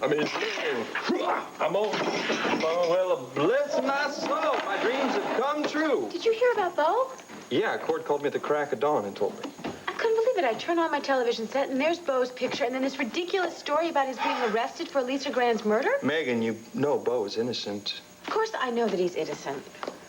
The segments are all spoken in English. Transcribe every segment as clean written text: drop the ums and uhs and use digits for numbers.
I mean, I'm over. Oh, well, bless my soul. My dreams have come true. Did you hear about Bo? Yeah, Cord called me at the crack of dawn and told me. I couldn't believe it. I turned on my television set, and there's Bo's picture, and then this ridiculous story about his being arrested for Lisa Grand's murder. Megan, you know Bo is innocent. Of course I know that he's innocent.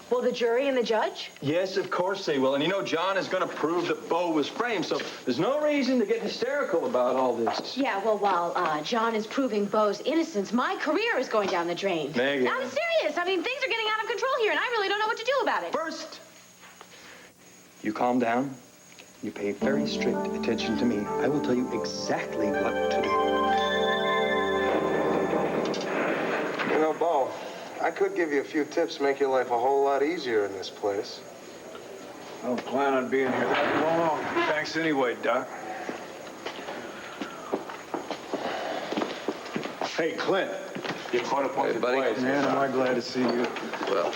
Will the jury and the judge? Yes, of course they will. And you know, John is going to prove that Bo was framed, so there's no reason to get hysterical about all this. Yeah, well, while John is proving Bo's innocence, my career is going down the drain. Megan. I'm serious. I mean, things are getting out of control here, and I really don't know what to do about it. First, you calm down. You pay very strict attention to me. I will tell you exactly what to do. You know, Bo, I could give you a few tips to make your life a whole lot easier in this place. I don't plan on being here that long. Thanks anyway, Doc. Hey, Clint. You caught up on the buddy. place. Man, am I glad to see you. Well,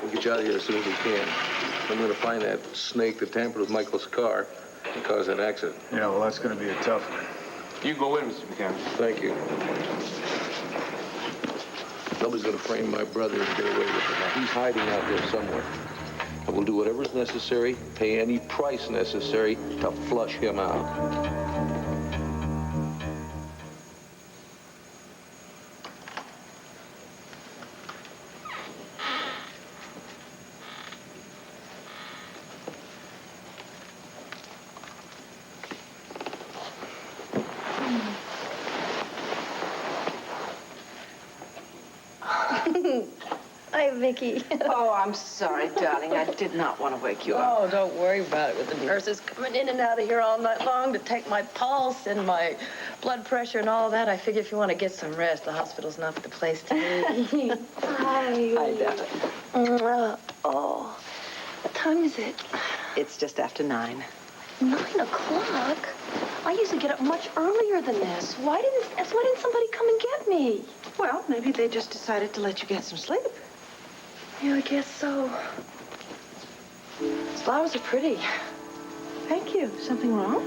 we'll get you out of here as soon as we can. I'm going to find that snake that tampered with Michael's car and caused that accident. Yeah, well, that's going to be a tough one. You go in, Mr. Buchanan. Thank you. Nobody's going to frame my brother and get away with it. Now, he's hiding out there somewhere. And we'll do whatever's necessary, pay any price necessary to flush him out. Hi, Viki. Oh, I'm sorry, darling. I did not want to wake you up. Oh, don't worry about it with the nurses coming in and out of here all night long to take my pulse and my blood pressure and all that. I figure if you want to get some rest, the hospital's not the place to be. Hi. Hi, darling. Oh, what time is it? It's just after 9. 9 o'clock? I usually get up much earlier than this. Why didn't somebody come and get me? Well, maybe they just decided to let you get some sleep. Yeah, I guess so. These flowers are pretty. Thank you. Something wrong?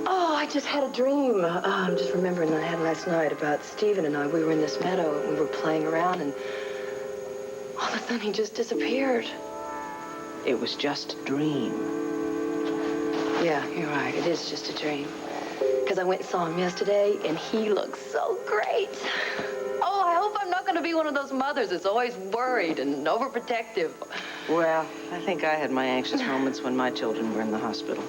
Oh, I just had a dream. I'm just remembering I had last night about Stephen and I. We were in this meadow and we were playing around and all of a sudden he just disappeared. It was just a dream. Yeah, you're right. It is just a dream. Because I went and saw him yesterday and he looks so great. Oh, I hope I'm not going to be one of those mothers that's always worried and overprotective. Well, I think I had my anxious moments when my children were in the hospital.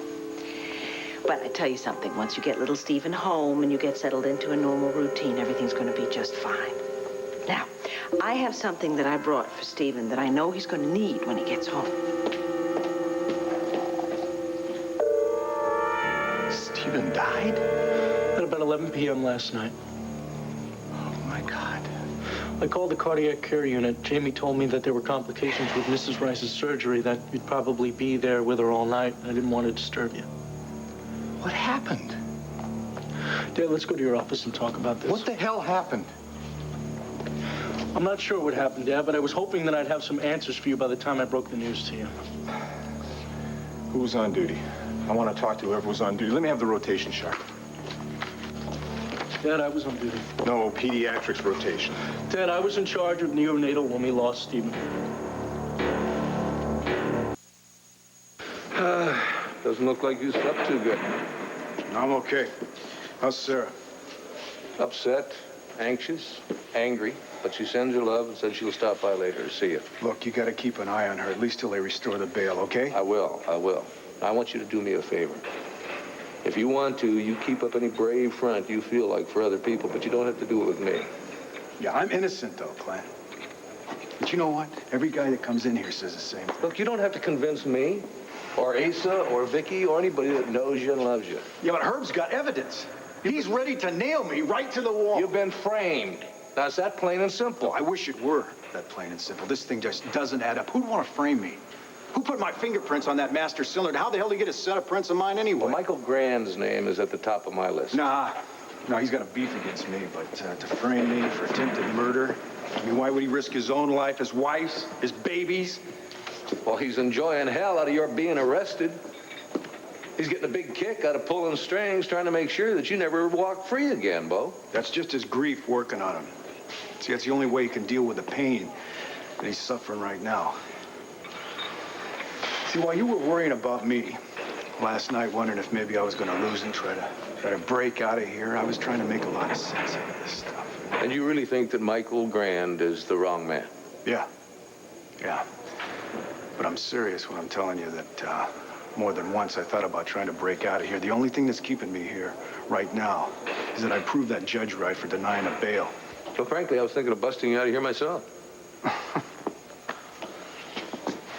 But I tell you something, once you get little Stephen home and you get settled into a normal routine, everything's going to be just fine. Now, I have something that I brought for Stephen that I know he's going to need when he gets home. Stephen died? At about 11 p.m. last night. Oh, my God. I called the cardiac care unit. Jamie told me that there were complications with Mrs. Rice's surgery, that you'd probably be there with her all night. I didn't want to disturb you. What happened? Dad, let's go to your office and talk about this. What the hell happened? I'm not sure what happened, Dad, but I was hoping that I'd have some answers for you by the time I broke the news to you. Who was on duty? I want to talk to whoever was on duty. Let me have the rotation chart. Dad, I was on duty. No, pediatrics rotation. Dad, I was in charge of neonatal when we lost Stephen. Doesn't look like you slept too good. I'm okay. How's Sarah? Upset, anxious, angry, but she sends her love and said she'll stop by later to see you. Look, you got to keep an eye on her, at least till they restore the bail, okay? I will. I want you to do me a favor. If you want to, you keep up any brave front you feel like for other people, but you don't have to do it with me. Yeah, I'm innocent, though, Clint. But you know what? Every guy that comes in here says the same thing. Look, you don't have to convince me, or Asa, or Viki, or anybody that knows you and loves you. Yeah, but Herb's got evidence. He's ready to nail me right to the wall. You've been framed. Now, it's that plain and simple. Oh, I wish it were that plain and simple. This thing just doesn't add up. Who'd want to frame me? Who put my fingerprints on that master cylinder? How the hell did he get a set of prints of mine anyway? Well, Michael Grand's name is at the top of my list. No, he's got a beef against me, but to frame me for attempted murder, I mean, why would he risk his own life, his wife's, his baby's? Well, he's enjoying hell out of your being arrested. He's getting a big kick out of pulling strings, trying to make sure that you never walk free again, Bo. That's just his grief working on him. See, that's the only way he can deal with the pain that he's suffering right now. See, while you were worrying about me last night, wondering if maybe I was going to lose and try to break out of here, I was trying to make a lot of sense out of this stuff. And you really think that Michael Grand is the wrong man? Yeah. But I'm serious when I'm telling you that more than once I thought about trying to break out of here. The only thing that's keeping me here right now is that I proved that judge right for denying a bail. Well, frankly, I was thinking of busting you out of here myself.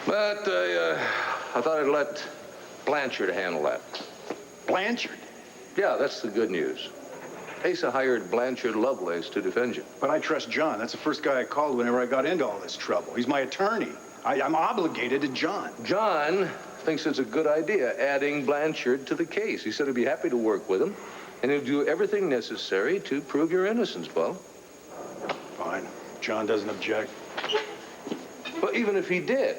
But I thought I'd let Blanchard handle that. Blanchard? Yeah, that's the good news. Asa hired Blanchard Lovelace to defend you. But I trust John. That's the first guy I called whenever I got into all this trouble. He's my attorney. I'm obligated to John. John thinks it's a good idea adding Blanchard to the case. He said he'd be happy to work with him, and he'll do everything necessary to prove your innocence, Bo. Fine. John doesn't object. But even if he did,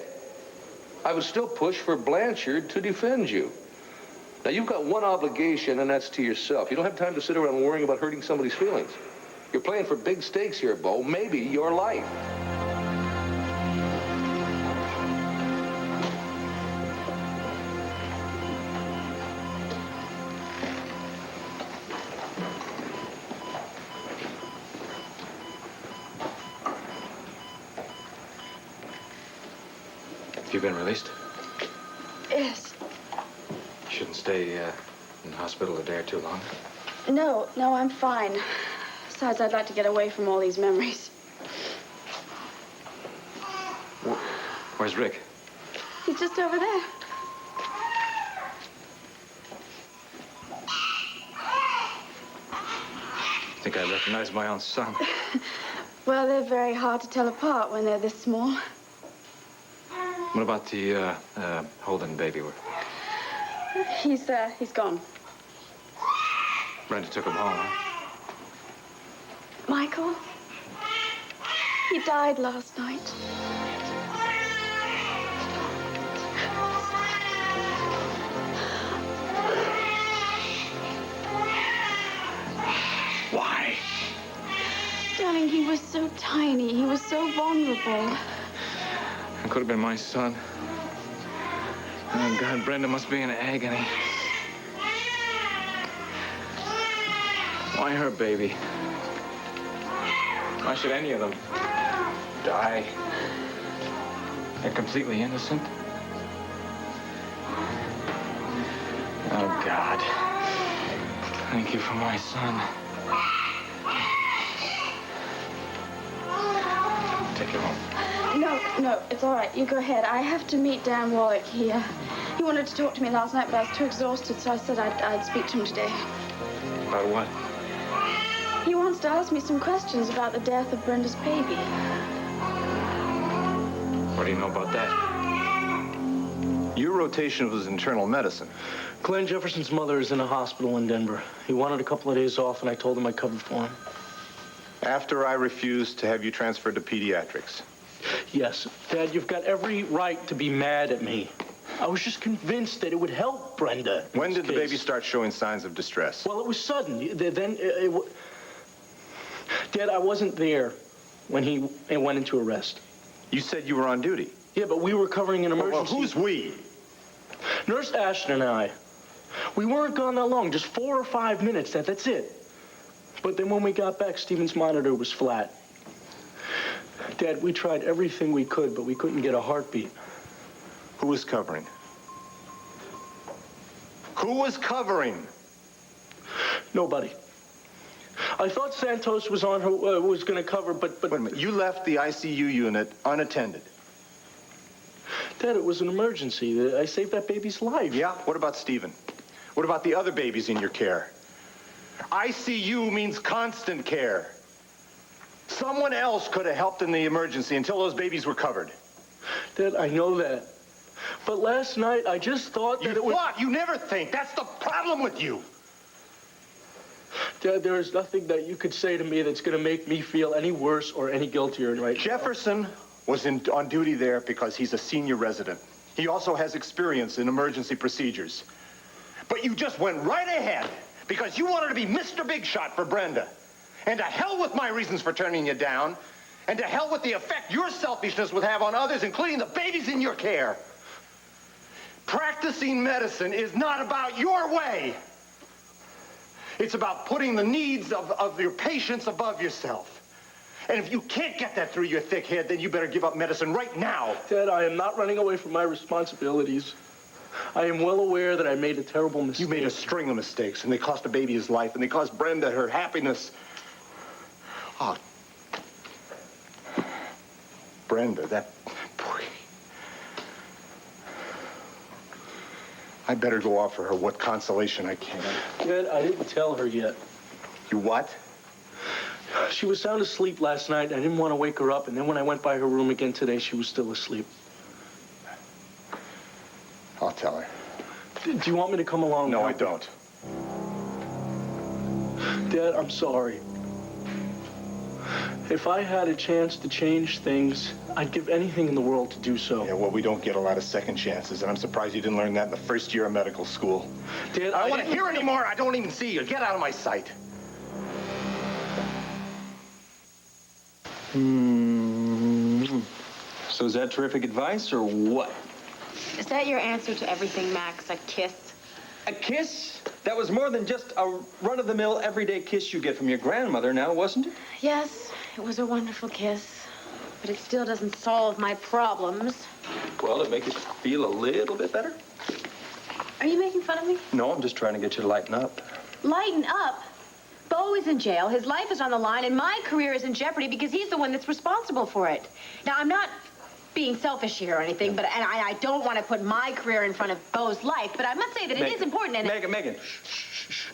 I would still push for Blanchard to defend you. Now, you've got one obligation, and that's to yourself. You don't have time to sit around worrying about hurting somebody's feelings. You're playing for big stakes here, Bo. Maybe your life. You've been released? Yes. You shouldn't stay in the hospital a day or two longer. No, I'm fine. Besides, I'd like to get away from all these memories. Where's Rick? He's just over there. I think I recognize my own son. Well, they're very hard to tell apart when they're this small. What about the Holden baby? He's gone. Brenda took him home, huh? Michael? He died last night. Why? Darling, he was so tiny. He was so vulnerable. It could have been my son. Oh, God, Brenda must be in agony. Why her baby? Why should any of them die? They're completely innocent. Oh, God. Thank you for my son. Take him home. No, it's all right. You go ahead. I have to meet Dan Wolek. He wanted to talk to me last night, but I was too exhausted, so I said I'd speak to him today. About what? He wants to ask me some questions about the death of Brenda's baby. What do you know about that? Your rotation was internal medicine. Glenn Jefferson's mother is in a hospital in Denver. He wanted a couple of days off, and I told him I covered for him. After I refused to have you transferred to pediatrics. Yes. Dad, you've got every right to be mad at me. I was just convinced that it would help Brenda. When did the baby start showing signs of distress? Well, it was sudden. Dad, I wasn't there when he went into arrest. You said you were on duty. Yeah, but we were covering an emergency. Well, who's we? Nurse Ashton and I. We weren't gone that long, just 4 or 5 minutes. That's it. But then when we got back, Stephen's monitor was flat. Dad, we tried everything we could, but we couldn't get a heartbeat. Who was covering? Who was covering? Nobody. I thought Santos was on her, was going to cover, but... Wait a minute. You left the ICU unit unattended. Dad, it was an emergency. I saved that baby's life. Yeah? What about Stephen? What about the other babies in your care? ICU means constant care. Someone else could have helped in the emergency until those babies were covered. Dad, I know that. But last night, I just thought that it was... What? You never think. That's the problem with you. Dad, there is nothing that you could say to me that's going to make me feel any worse or any guiltier right now. Jefferson was on duty there because he's a senior resident. He also has experience in emergency procedures. But you just went right ahead because you wanted to be Mr. Big Shot for Brenda. And to hell with my reasons for turning you down. And to hell with the effect your selfishness would have on others, including the babies in your care. Practicing medicine is not about your way. It's about putting the needs of your patients above yourself. And if you can't get that through your thick head, then you better give up medicine right now. Dad, I am not running away from my responsibilities. I am well aware that I made a terrible mistake. You made a string of mistakes, and they cost a baby his life, and they cost Brenda her happiness. Oh, Brenda, that boy. I better go offer her what consolation I can. Dad, I didn't tell her yet. You what? She was sound asleep last night. I didn't want to wake her up, and then when I went by her room again today, she was still asleep. I'll tell her. Do you want me to come along? No, I don't. Dad, I'm sorry. If I had a chance to change things, I'd give anything in the world to do so. Yeah, well, we don't get a lot of second chances, and I'm surprised you didn't learn that in the first year of medical school. Dad, I don't want to hear anymore. I don't even see you. Get out of my sight. So is that terrific advice or what? Is that your answer to everything, Max? A kiss? A kiss? That was more than just a run-of-the-mill everyday kiss you get from your grandmother now, wasn't it? Yes, it was a wonderful kiss. But it still doesn't solve my problems. Well, it makes you feel a little bit better. Are you making fun of me? No, I'm just trying to get you to lighten up. Lighten up? Bo is in jail, his life is on the line, and my career is in jeopardy because he's the one that's responsible for it. Now, I'm not being selfish here or anything, but I don't want to put my career in front of Bo's life, but I must say that it is important. And Megan, shh.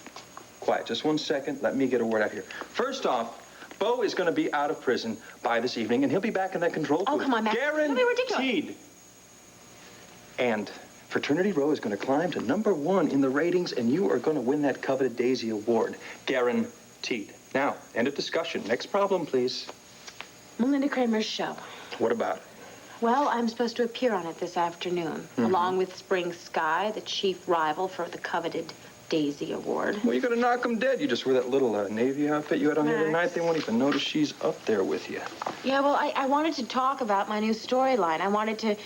Quiet, just 1 second. Let me get a word out here. First off, Bo is going to be out of prison by this evening, and he'll be back in that control booth. Oh, come on, Max. Guaranteed. Don't be ridiculous. And Fraternity Row is going to climb to #1 in the ratings, and you are going to win that coveted Daisy Award. Guaranteed. Now, end of discussion. Next problem, please. Melinda Kramer's show. What about it? Well, I'm supposed to appear on it this afternoon, along with Spring Sky, the chief rival for the coveted Daisy Award. Well, you're going to knock them dead. You just wear that little Navy outfit you had on the other Max. night. They won't even notice she's up there with you. Yeah, well, I wanted to talk about my new storyline. I wanted to,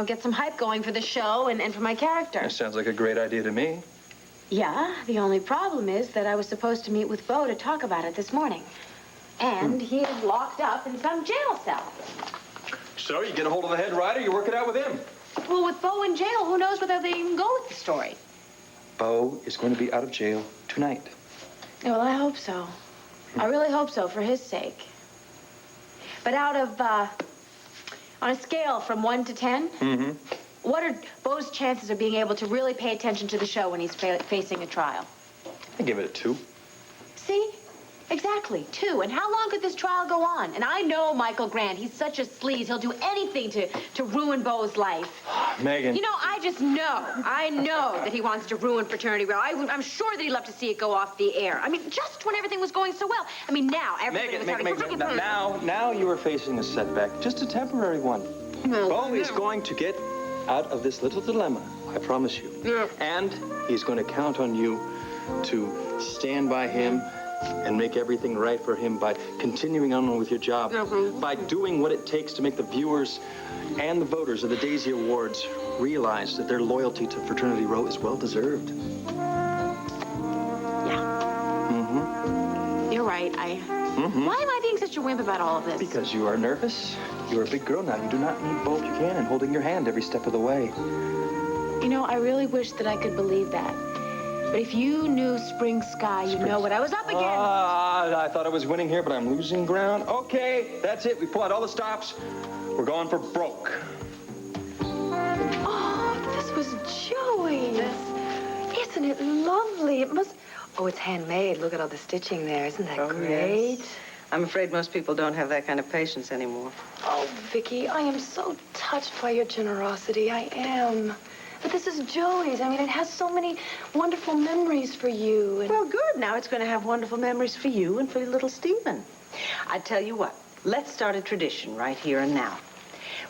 get some hype going for the show and for my character. That sounds like a great idea to me. Yeah, the only problem is that I was supposed to meet with Bo to talk about it this morning. And he is locked up in some jail cell. So you get a hold of the head writer, you work it out with him. Well, with Bo in jail, who knows whether they even go with the story? Bo is going to be out of jail tonight. Yeah, well, I hope so. I really hope so, for his sake. But out of, on a scale from 1 to 10, what are Bo's chances of being able to really pay attention to the show when he's facing a trial? I give it a 2. See? Exactly, 2. And how long could this trial go on? And I know Michael Grant. He's such a sleaze. He'll do anything to ruin Bo's life. Megan. I just know. I know that he wants to ruin Fraternity Row. I'm sure that he'd love to see it go off the air. I mean, just when everything was going so well. I mean, now everybody was having... Megan, now you are facing a setback. Just a temporary one. Bo is going to get out of this little dilemma. I promise you. Yeah. And he's going to count on you to stand by him and make everything right for him by continuing on with your job, by doing what it takes to make the viewers and the voters of the Daisy Awards realize that their loyalty to Fraternity Row is well-deserved. Yeah. You're right. Why am I being such a wimp about all of this? Because you are nervous. You're a big girl now. You do not need Bo Buchanan holding your hand every step of the way. I really wish that I could believe that. But if you knew Spring Sky, you'd know what I was up against. I thought I was winning here, but I'm losing ground. Okay, that's it. We pull out all the stops. We're going for broke. Oh, this was Joey. Isn't it lovely? It must... Oh, it's handmade. Look at all the stitching there. Isn't that great? Yes. I'm afraid most people don't have that kind of patience anymore. Oh, Viki, I am so touched by your generosity. I am. But this is Joey's. I mean, it has so many wonderful memories for you. And... Well, good. Now it's going to have wonderful memories for you and for little Stephen. I tell you what, let's start a tradition right here and now.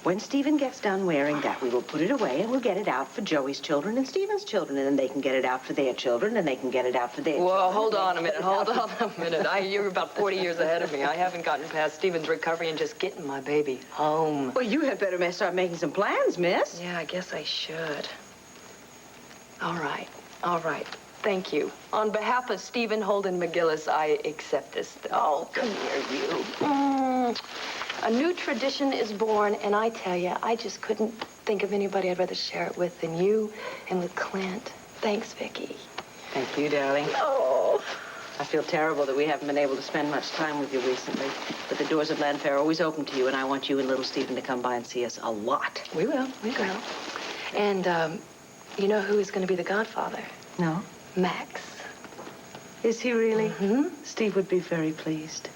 When Stephen gets done wearing that, we will put it away and we'll get it out for Joey's children and Stephen's children, and then they can get it out for their children, and they can get it out for their children. Whoa, hold on a minute. You're about 40 years ahead of me. I haven't gotten past Stephen's recovery and just getting my baby home. Well, you had better start making some plans, miss. Yeah, I guess I should. All right. Thank you. On behalf of Stephen Holden McGillis, I accept this. Oh, come here, you. A new tradition is born, and I tell you, I just couldn't think of anybody I'd rather share it with than you and with Clint. Thanks, Viki. Thank you, darling. Oh. I feel terrible that we haven't been able to spend much time with you recently, but the doors of Landfair are always open to you, and I want you and little Stephen to come by and see us a lot. We will. And, you know who is going to be the godfather? No? Max. Is he really? Mm-hmm. Steve would be very pleased.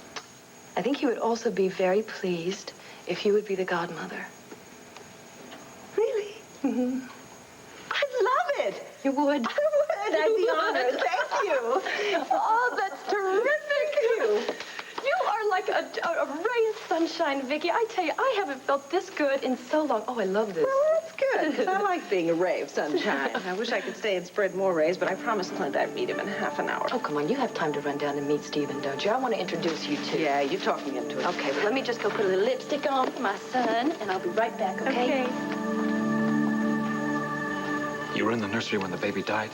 I think he would also be very pleased if you would be the godmother. Really? Mm-hmm. I'd love it. You would. I would. I'd be honored. Thank you. Oh, that's terrific. You are like a ray of sunshine, Viki. I tell you, I haven't felt this good in so long. Oh, I love this. Well, that's good, 'cause I like being a ray of sunshine. I wish I could stay and spread more rays, but I promised Clint I'd meet him in half an hour. Oh, come on. You have time to run down and meet Stephen, don't you? I want to introduce you to. Yeah, you're talking into it. Okay, well, let me just go put a little lipstick on for my son, and I'll be right back, okay? You were in the nursery when the baby died?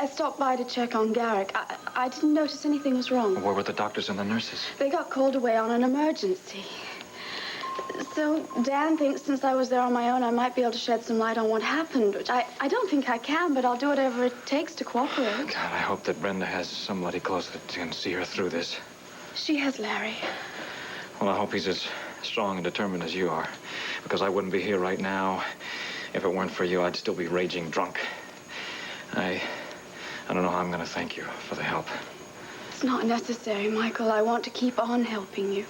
I stopped by to check on Garrick. I didn't notice anything was wrong. Where were the doctors and the nurses? They got called away on an emergency. So Dan thinks since I was there on my own, I might be able to shed some light on what happened, which I don't think I can, but I'll do whatever it takes to cooperate. God, I hope that Brenda has somebody close that can see her through this. She has Larry. Well, I hope he's as strong and determined as you are, because I wouldn't be here right now. If it weren't for you, I'd still be raging drunk. I don't know how I'm going to thank you for the help. It's not necessary, Michael. I want to keep on helping you.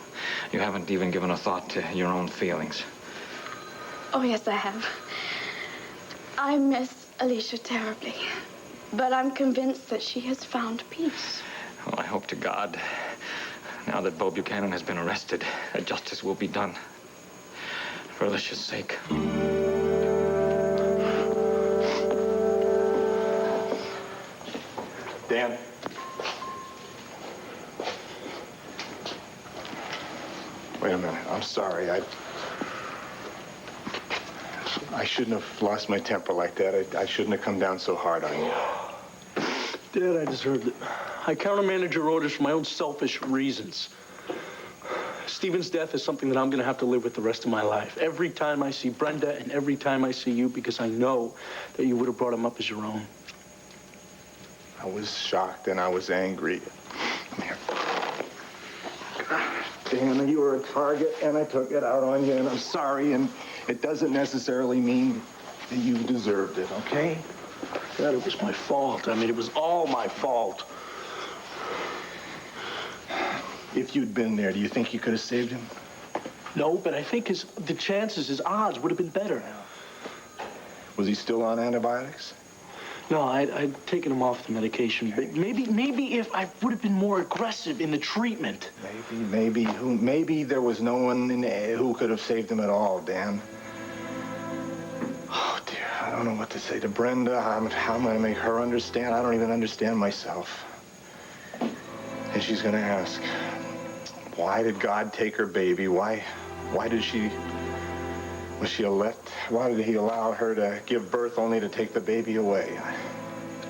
You haven't even given a thought to your own feelings. Oh, yes, I have. I miss Alicia terribly, but I'm convinced that she has found peace. Well, I hope to God, now that Bo Buchanan has been arrested, that justice will be done. For Alicia's sake. Dan. Wait a minute. I'm sorry. I shouldn't have lost my temper like that. I shouldn't have come down so hard on you. Dad, I deserved it. I countermanded your orders for my own selfish reasons. Stephen's death is something that I'm going to have to live with the rest of my life. Every time I see Brenda and every time I see you, because I know that you would have brought him up as your own. I was shocked and I was angry. Come here. Dan, you were a target and I took it out on you, and I'm sorry, and it doesn't necessarily mean that you deserved it, okay? Dad, it was my fault. I mean, it was all my fault. If you'd been there, do you think you could have saved him? No, but I think his odds would have been better. Was he still on antibiotics? No, I'd taken him off the medication. But maybe if I would have been more aggressive in the treatment. Maybe there was no one who could have saved him at all, Dan. Oh, dear, I don't know what to say to Brenda. How am I going to make her understand? I don't even understand myself. And she's going to ask, why did God take her baby? Why did she... Why did he allow her to give birth only to take the baby away?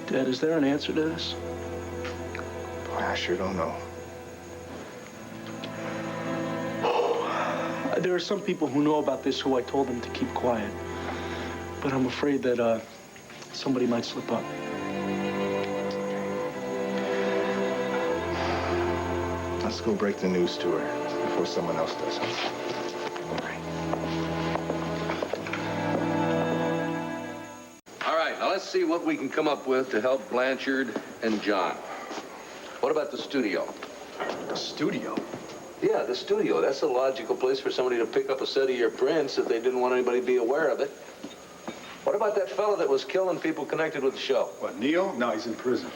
Dad, is there an answer to this? I sure don't know. There are some people who know about this who I told them to keep quiet. But I'm afraid that somebody might slip up. Let's go break the news to her before someone else does it. Let's see what we can come up with to help Blanchard and John. What about the studio? The studio? Yeah, the studio. That's a logical place for somebody to pick up a set of your prints if they didn't want anybody to be aware of it. What about that fellow that was killing people connected with the show? What, Neil? No, he's in prison.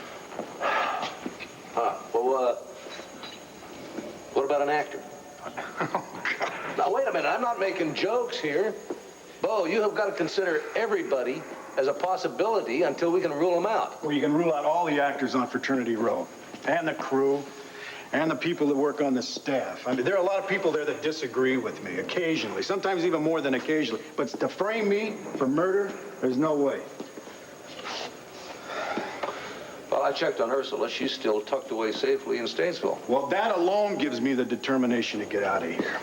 Well, what about an actor? Oh, God. Now, wait a minute. I'm not making jokes here. Bo, you have got to consider everybody as a possibility until we can rule them out. Well, you can rule out all the actors on Fraternity Row, and the crew, and the people that work on the staff. I mean, there are a lot of people there that disagree with me, occasionally, sometimes even more than occasionally. But to frame me for murder, there's no way. Well, I checked on Ursula. She's still tucked away safely in Statesville. Well, that alone gives me the determination to get out of here.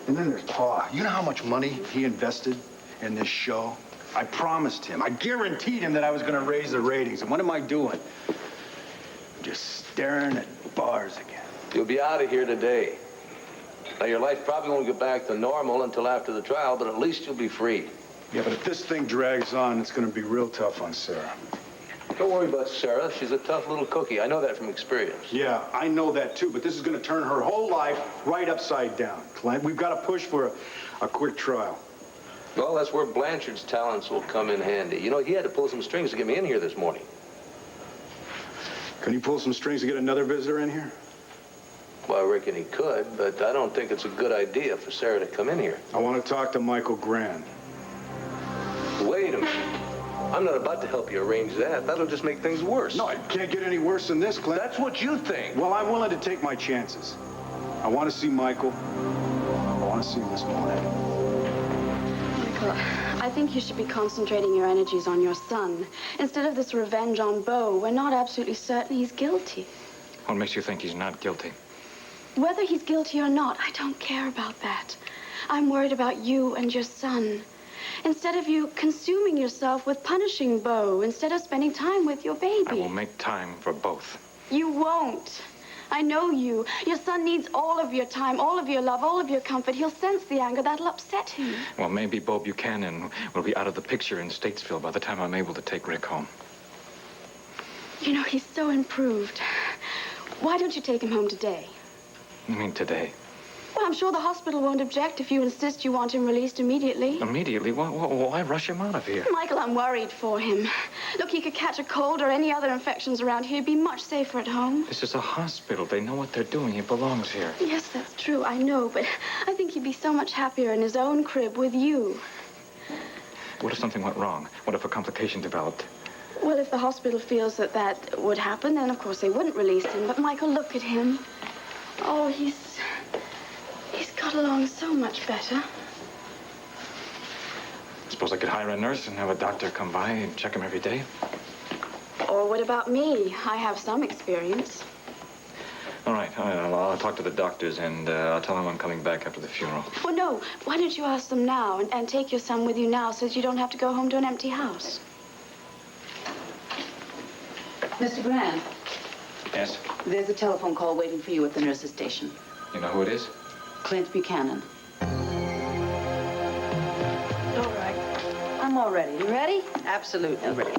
And then there's Pa. You know how much money he invested in this show? I promised him, I guaranteed him that I was going to raise the ratings. And what am I doing? Just staring at bars again. You'll be out of here today. Now, your life probably won't get back to normal until after the trial, but at least you'll be free. Yeah, but if this thing drags on, it's going to be real tough on Sarah. Don't worry about Sarah. She's a tough little cookie. I know that from experience. Yeah, I know that too, but this is going to turn her whole life right upside down, Clint. We've got to push for a quick trial. Well, that's where Blanchard's talents will come in handy. You know, he had to pull some strings to get me in here this morning. Can you pull some strings to get another visitor in here? Well, I reckon he could, but I don't think it's a good idea for Sarah to come in here. I want to talk to Michael Grand. Wait a minute. I'm not about to help you arrange that. That'll just make things worse. No, it can't get any worse than this, Clint. That's what you think. Well, I'm willing to take my chances. I want to see Michael. I want to see him this morning. Michael, I think you should be concentrating your energies on your son. Instead of this revenge on Bo, we're not absolutely certain he's guilty. What makes you think he's not guilty? Whether he's guilty or not, I don't care about that. I'm worried about you and your son. Instead of you consuming yourself with punishing Bo, instead of spending time with your baby. I will make time for both. You won't. I know you. Your son needs all of your time, all of your love, all of your comfort. He'll sense the anger. That'll upset him. Well, maybe Bo Buchanan will be out of the picture in Statesville by the time I'm able to take Rick home. You know, he's so improved. Why don't you take him home today? You mean today? Well, I'm sure the hospital won't object if you insist you want him released immediately. Immediately? Why rush him out of here? Michael, I'm worried for him. Look, he could catch a cold or any other infections around here. He'd be much safer at home. This is a hospital. They know what they're doing. He belongs here. Yes, that's true. I know, but I think he'd be so much happier in his own crib with you. What if something went wrong? What if a complication developed? Well, if the hospital feels that that would happen, then of course they wouldn't release him. But Michael, look at him. Oh, he's got along so much better. Suppose I could hire a nurse and have a doctor come by and check him every day? Or what about me? I have some experience. All right, I'll talk to the doctors and I'll tell them I'm coming back after the funeral. Well, no. Why don't you ask them now and take your son with you now so that you don't have to go home to an empty house? Mr. Grant, Yes? there's a telephone call waiting for you at the nurse's station. You know who it is? Clint Buchanan. All right. I'm all ready. You ready? Absolutely ready.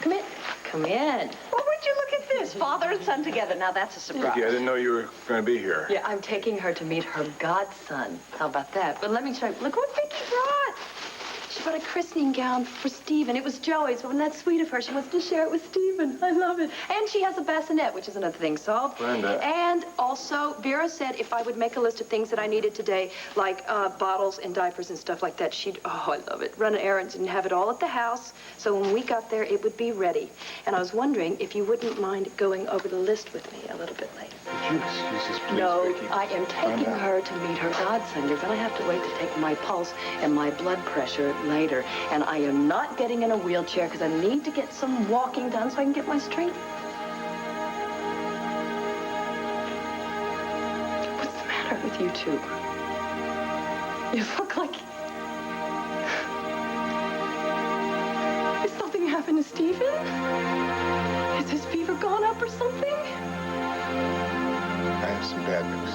Come in. Come in. Well, would you look at this? Father and son together. Now, that's a surprise. Viki, I didn't know you were going to be here. Yeah, I'm taking her to meet her godson. How about that? But let me show you. Look what Viki brought. She brought a christening gown for Stephen. It was Joey's, but wasn't that sweet of her? She wants to share it with Stephen. I love it. And she has a bassinet, which is another thing solved. Brenda. And also, Vera said if I would make a list of things that I needed today, like bottles and diapers and stuff like that, she'd, oh, I love it, run errands and have it all at the house. So when we got there, it would be ready. And I was wondering if you wouldn't mind going over the list with me a little bit later. Would you excuse us, please, No, Viki? I am taking her to meet her godson. You're going to have to wait to take my pulse and my blood pressure later. And I am not getting in a wheelchair because I need to get some walking done so I can get my strength. What's the matter with you two? You look like... Has something happened to Stephen? Has his fever gone up or something? I have some bad news.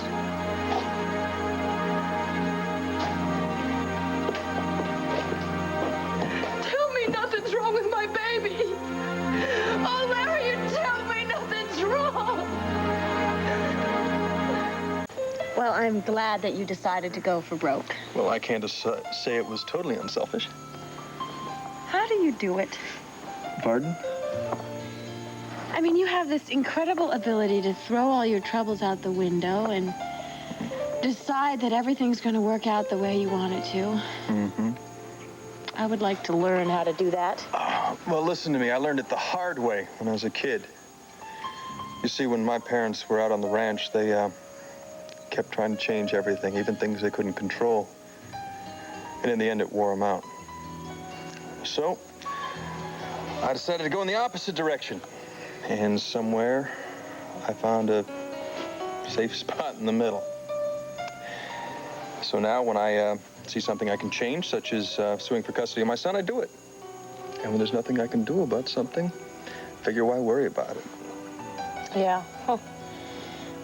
Tell me nothing's wrong with my baby. Oh, Larry, you tell me nothing's wrong. Well, I'm glad that you decided to go for broke. Well, I can't say it was totally unselfish. How do you do it? Pardon? I mean, you have this incredible ability to throw all your troubles out the window and decide that everything's going to work out the way you want it to. Mm-hmm. I would like to learn how to do that. Well, listen to me. I learned it the hard way when I was a kid. You see, when my parents were out on the ranch, they kept trying to change everything, even things they couldn't control. And in the end, it wore them out. So, I decided to go in the opposite direction. And somewhere, I found a safe spot in the middle. So now, when I see something I can change, such as suing for custody of my son, I do it. And when there's nothing I can do about something, figure why worry about it. Yeah. Huh.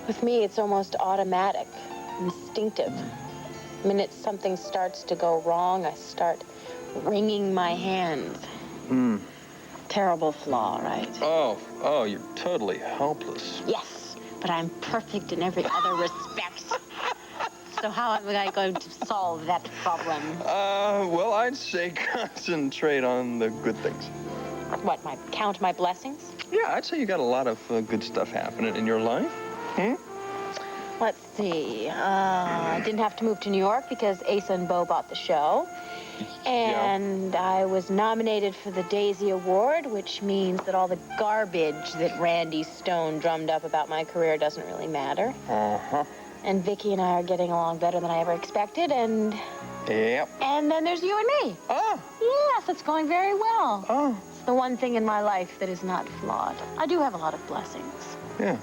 With me, it's almost automatic, instinctive. The minute something starts to go wrong, I start wringing my hands. Terrible flaw, right? Oh, you're totally helpless. Yes, but I'm perfect in every other respect. So how am I going to solve that problem? Well, I'd say concentrate on the good things. What, count my blessings? Yeah, I'd say you got a lot of good stuff happening in your life. Let's see. I didn't have to move to New York because Asa and Bo bought the show. And I was nominated for the Daisy Award, which means that all the garbage that Randy Stone drummed up about my career doesn't really matter. And Viki and I are getting along better than I ever expected, and... Yep. And then there's you and me. Oh. Yes, it's going very well. Oh. It's the one thing in my life that is not flawed. I do have a lot of blessings. Yeah.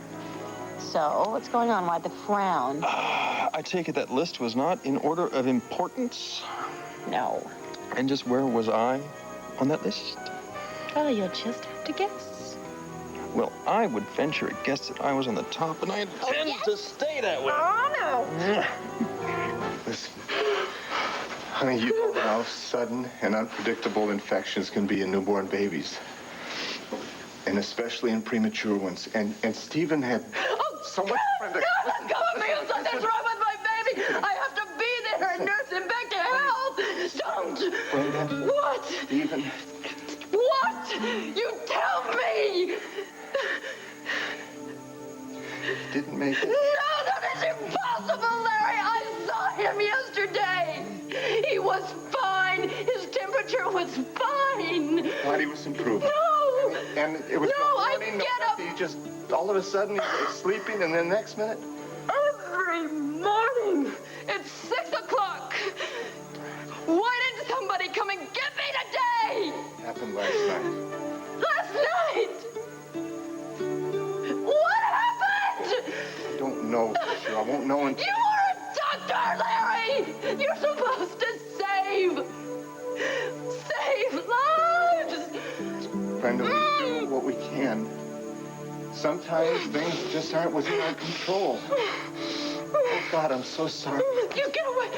So, what's going on? Why the frown? I take it that list was not in order of importance? No. And just where was I on that list? Well, you'll just have to guess. Well, I would venture a guess that I was on the top, and I intend to stay that way. Oh, no. Listen, honey, you know how sudden and unpredictable infections can be in newborn babies. And especially in premature ones. And Stephen had so much... Brenda, let go of me. Something's wrong with my baby. I have to be there and nurse him back to health. Don't. Brenda. What? Stephen. What? You tell me. Didn't make it. No, that is impossible, Larry. I saw him yesterday. He was fine. His temperature was fine. Body was improving. No. And it was No, I running, get up. He just, all of a sudden, he was sleeping, and then next minute... Every morning, it's 6 o'clock. Why didn't somebody come and get me today? Happened last night. Last night? What happened? I don't know for sure. I won't know until... You are a doctor, Larry! You're supposed to save lives! Brenda, we do what we can. Sometimes things just aren't within our control. Oh, God, I'm so sorry. You get away!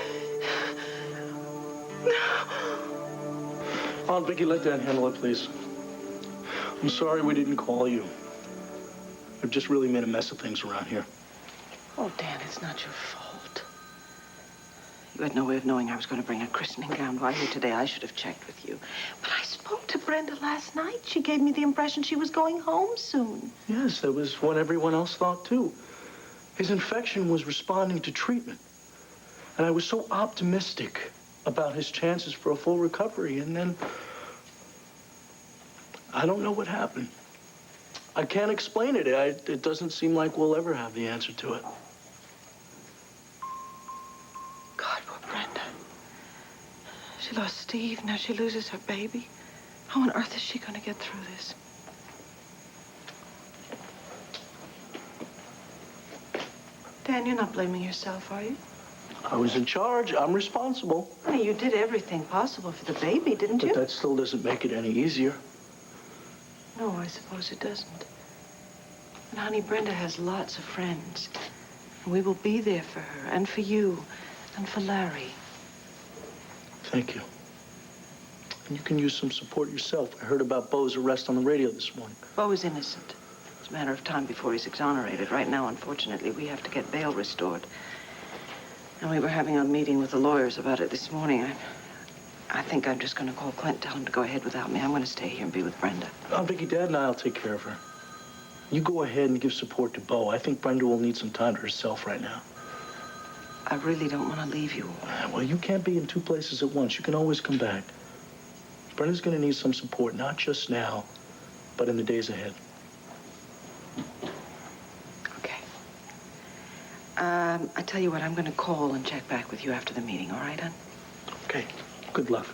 Aunt Viki, let Dan handle it, please. I'm sorry we didn't call you. We've just really made a mess of things around here. Oh, Dan, it's not your fault. You had no way of knowing I was going to bring a christening gown while here today. I should have checked with you. But I spoke to Brenda last night. She gave me the impression she was going home soon. Yes, that was what everyone else thought, too. His infection was responding to treatment. And I was so optimistic about his chances for a full recovery. And then I don't know what happened. I can't explain it. It doesn't seem like we'll ever have the answer to it. God, poor Brenda. She lost Steve. Now she loses her baby. How on earth is she going to get through this? Dan, you're not blaming yourself, are you? I was in charge. I'm responsible. Honey, you did everything possible for the baby, didn't you? But that still doesn't make it any easier. No, I suppose it doesn't. And, honey, Brenda has lots of friends. And we will be there for her, and for you, and for Larry. Thank you. And you can use some support yourself. I heard about Bo's arrest on the radio this morning. Bo is innocent. It's a matter of time before he's exonerated. Right now, unfortunately, we have to get bail restored. And we were having a meeting with the lawyers about it this morning. I think I'm just going to call Clint, tell him to go ahead without me. I'm going to stay here and be with Brenda. Aunt Viki, Dad and I'll take care of her. You go ahead and give support to Bo. I think Brenda will need some time to herself right now. I really don't want to leave you. Well, you can't be in two places at once. You can always come back. Brenda's gonna need some support, not just now, but in the days ahead. Okay. I tell you what, I'm gonna call and check back with you after the meeting, all right, hon? Okay, good luck.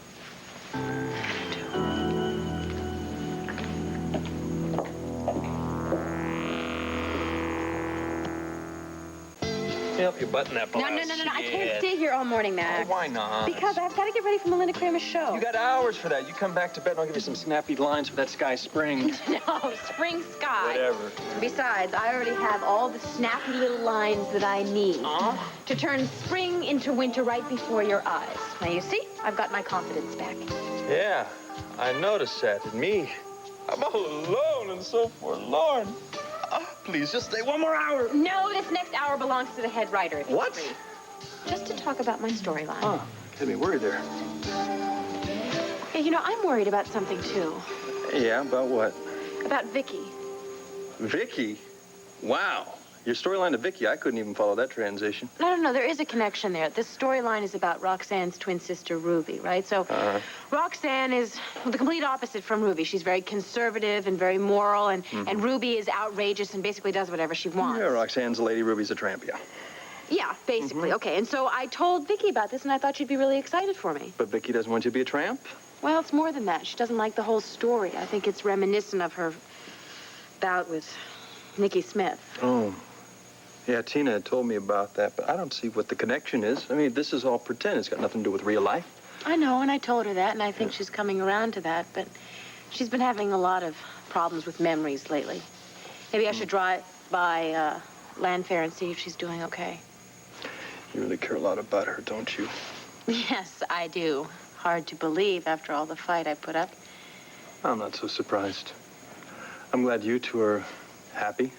Help you button that blouse. No. I can't stay here all morning, Max. Oh, why not? Because I've got to get ready for Melinda Kramer's show. You got hours for that. You come back to bed and I'll give you some snappy lines for that Sky Spring. No, spring sky. Whatever. Besides, I already have all the snappy little lines that I need to turn spring into winter right before your eyes. Now, you see, I've got my confidence back. Yeah, I noticed that. And me, I'm all alone and so forlorn. Please, just stay one more hour. No, this next hour belongs to the head writer. If What? Free. Just to talk about my storyline. Oh, had me worried there. Yeah, you know, I'm worried about something, too. Yeah, about what? About Viki. Viki? Wow. Your storyline to Viki, I couldn't even follow that transition. No, there is a connection there. This storyline is about Roxanne's twin sister, Ruby, right? So Roxanne is the complete opposite from Ruby. She's very conservative and very moral, and Ruby is outrageous and basically does whatever she wants. Yeah, Roxanne's a lady, Ruby's a tramp, yeah. Yeah, basically. Okay, and so I told Viki about this, and I thought she'd be really excited for me. But Viki doesn't want you to be a tramp? Well, it's more than that. She doesn't like the whole story. I think it's reminiscent of her bout with Nikki Smith. Oh. Yeah, Tina had told me about that, but I don't see what the connection is. I mean, this is all pretend. It's got nothing to do with real life. I know, and I told her that, and I think she's coming around to that, but she's been having a lot of problems with memories lately. Maybe I should drive by Landfair and see if she's doing okay. You really care a lot about her, don't you? Yes, I do. Hard to believe after all the fight I put up. I'm not so surprised. I'm glad you two are happy.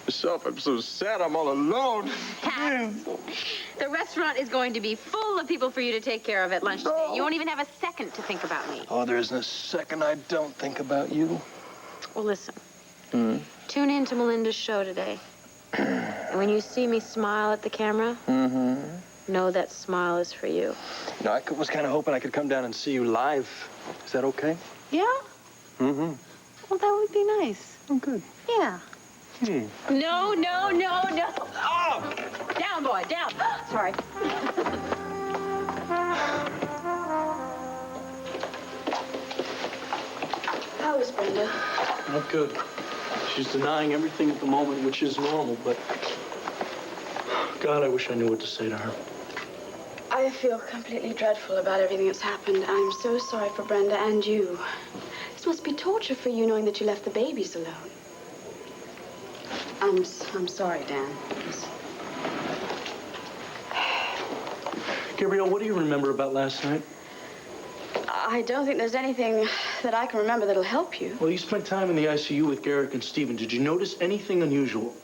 Myself, I'm so sad I'm all alone. The restaurant is going to be full of people for you to take care of at lunch today. You won't even have a second to think about me. Oh, there isn't a second I don't think about you. Well, listen. Tune in to Melinda's show today. And when you see me smile at the camera, know that smile is for you. You know, I was kind of hoping I could come down and see you live. Is that okay? Yeah? Well, that would be nice. Oh, good. Yeah. No. Oh! Down, boy, down. Sorry. How is Brenda? Not good. She's denying everything at the moment, which is normal, but God, I wish I knew what to say to her. I feel completely dreadful about everything that's happened. I'm so sorry for Brenda and you. This must be torture for you knowing that you left the babies alone. I'm sorry, Dan. Gabrielle, what do you remember about last night? I don't think there's anything that I can remember that'll help you. Well, you spent time in the ICU with Garrick and Stephen. Did you notice anything unusual?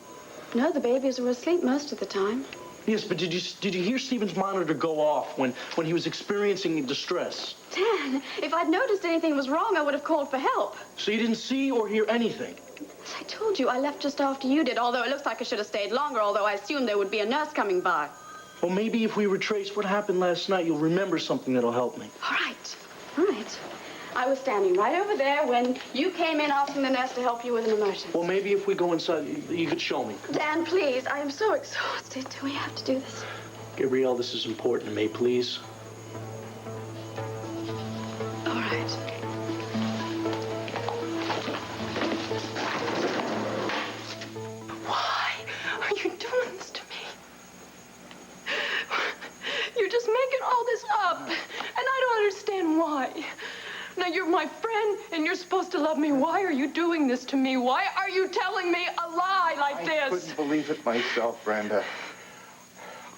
No, the babies were asleep most of the time. Yes, but did you hear Stephen's monitor go off when he was experiencing distress? Dan, if I'd noticed anything was wrong, I would have called for help. So you didn't see or hear anything? As I told you, I left just after you did, although it looks like I should have stayed longer, although I assumed there would be a nurse coming by. Well, maybe if we retrace what happened last night, you'll remember something that'll help me. All right. I was standing right over there when you came in asking the nurse to help you with an emergency. Well, maybe if we go inside, you could show me. Dan, please, I am so exhausted. Do we have to do this? Gabrielle, this is important to me, please. All right. Why are you doing this to me? You're just making all this up, and I don't understand why. Now, you're my friend, and you're supposed to love me. Why are you doing this to me? Why are you telling me a lie like this? I couldn't believe it myself, Brenda.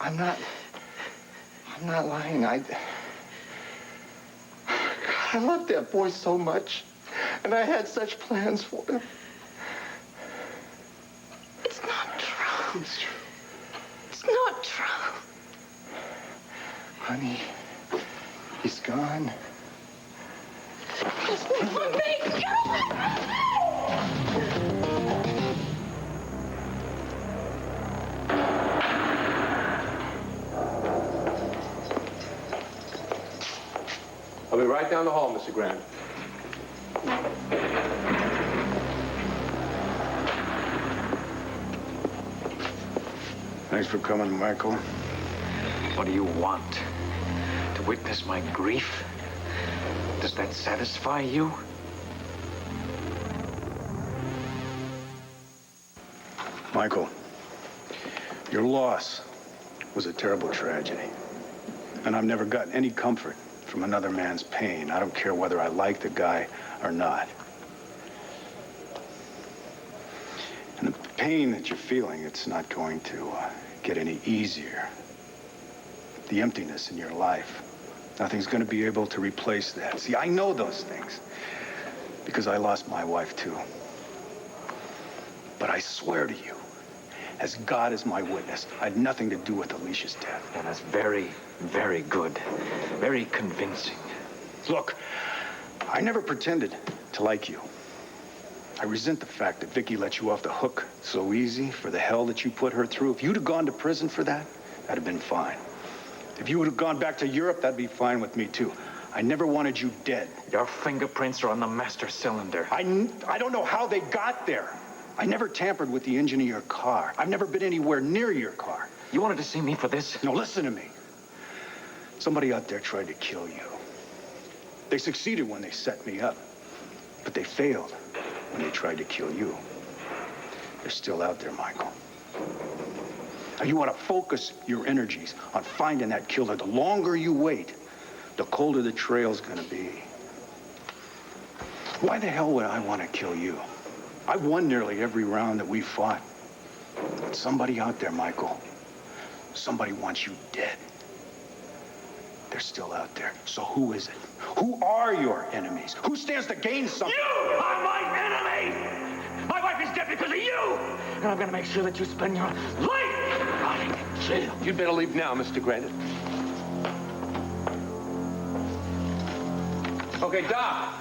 I'm not lying. I loved that boy so much, and I had such plans for him. It's not true. It's true. It's not true. Honey, he's gone. Let me go! I'll be right down the hall, Mr. Grant. Thanks for coming, Michael. What do you want? To witness my grief? Does that satisfy you? Michael, your loss was a terrible tragedy. And I've never gotten any comfort from another man's pain. I don't care whether I like the guy or not. And the pain that you're feeling, it's not going to get any easier. The emptiness in your life, nothing's going to be able to replace that. See, I know those things because I lost my wife too. But I swear to you, as God is my witness, I had nothing to do with Alicia's death. And that's very, very good. Very convincing. Look, I never pretended to like you. I resent the fact that Viki let you off the hook so easy for the hell that you put her through. If you'd have gone to prison for that, that'd have been fine. If you would have gone back to Europe, that'd be fine with me too. I never wanted you dead. Your fingerprints are on the master cylinder. I don't know how they got there. I never tampered with the engine of your car. I've never been anywhere near your car. You wanted to see me for this? No, listen to me. Somebody out there tried to kill you. They succeeded when they set me up, but they failed when they tried to kill you. They're still out there, Michael. Now, you want to focus your energies on finding that killer. The longer you wait, the colder the trail's gonna be. Why the hell would I want to kill you? I've won nearly every round that we fought. But somebody out there, Michael, somebody wants you dead. They're still out there. So who is it? Who are your enemies? Who stands to gain something? You are my enemy! My wife is dead because of you! And I'm gonna make sure that you spend your life rotting in jail. You'd better leave now, Mr. Grant. Okay, Doc.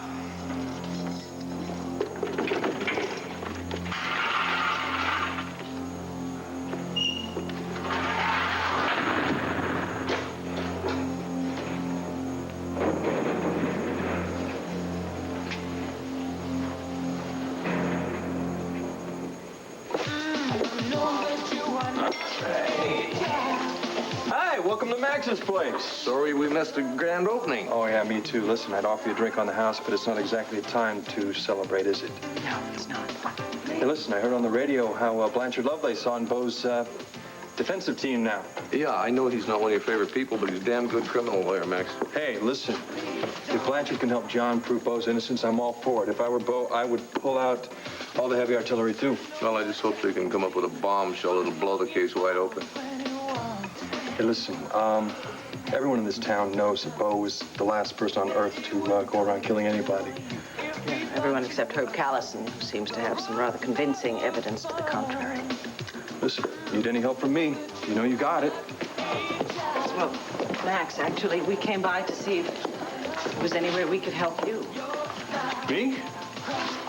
Hi, welcome to Max's place. Sorry we missed the grand opening. Oh, yeah, me too. Listen, I'd offer you a drink on the house, but it's not exactly a time to celebrate, is it? No, it's not. Hey, listen, I heard on the radio how Blanchard Lovelace on Beau's defensive team now. Yeah, I know he's not one of your favorite people, but he's a damn good criminal lawyer, Max. Hey, listen, if Blanchard can help John prove Beau's innocence, I'm all for it. If I were Beau, I would pull out all the heavy artillery, too. Well, I just hope they can come up with a bombshell that'll blow the case wide open. Hey, listen, everyone in this town knows that Beau was the last person on Earth to go around killing anybody. Yeah, everyone except Herb Callison, who seems to have some rather convincing evidence to the contrary. Listen, need any help from me, you know you got it. Well, Max, actually, we came by to see if there was anywhere we could help you. Me?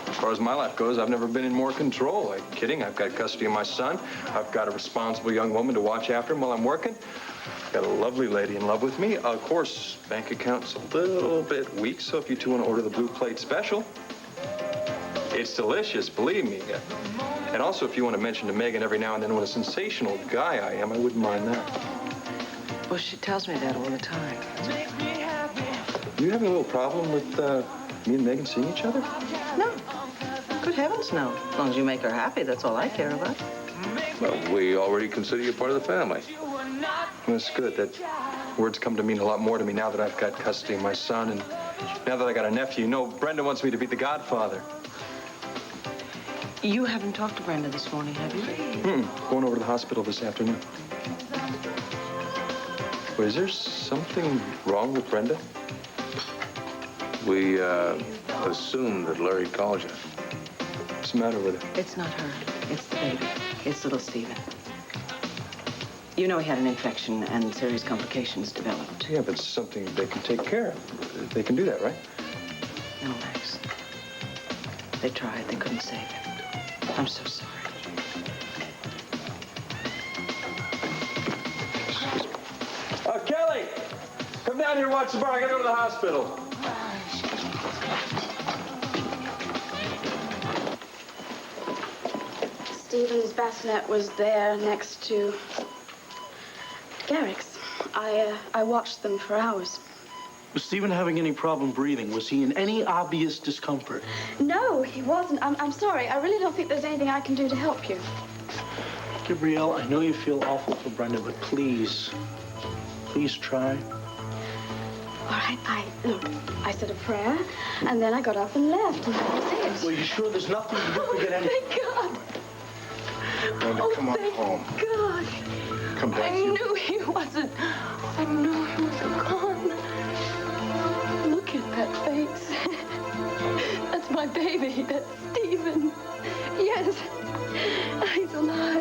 As far as my life goes, I've never been in more control. Are you kidding? I've got custody of my son. I've got a responsible young woman to watch after him while I'm working. I've got a lovely lady in love with me. Of course, bank account's a little bit weak, so if you two want to order the blue plate special, it's delicious, believe me. And also, if you want to mention to Megan every now and then what a sensational guy I am, I wouldn't mind that. Well, she tells me that all the time. You having a little problem with me and Megan seeing each other? No. Good heavens, no. As long as you make her happy, that's all I care about. Well, we already consider you part of the family. Well, that's good. That word's come to mean a lot more to me now that I've got custody of my son, and now that I got a nephew. You know, Brenda wants me to be the godfather. You haven't talked to Brenda this morning, have you? Going over to the hospital this afternoon. Well, is there something wrong with Brenda? We assumed that Larry called you. What's the matter with her? It's not her. It's the baby. It's little Stephen. You know he had an infection and serious complications developed. Yeah, but it's something they can take care of. They can do that, right? No, Max. They tried. They couldn't save him. I'm so sorry. Kelly! Come down here and watch the bar. I gotta go to the hospital. Stephen's bassinet was there next to Garrick's. I watched them for hours. Was Stephen having any problem breathing? Was he in any obvious discomfort? No, he wasn't. I'm sorry. I really don't think there's anything I can do to help you. Gabrielle, I know you feel awful for Brenda, but please try. All right, I said a prayer, and then I got up and left, and that was it. Well, you sure there's nothing you can get any... Thank God. Brenda, come on thank home. God. Come back I here. knew he wasn't gone. Look at that face. That's my baby. That's Stephen. Yes, he's alive.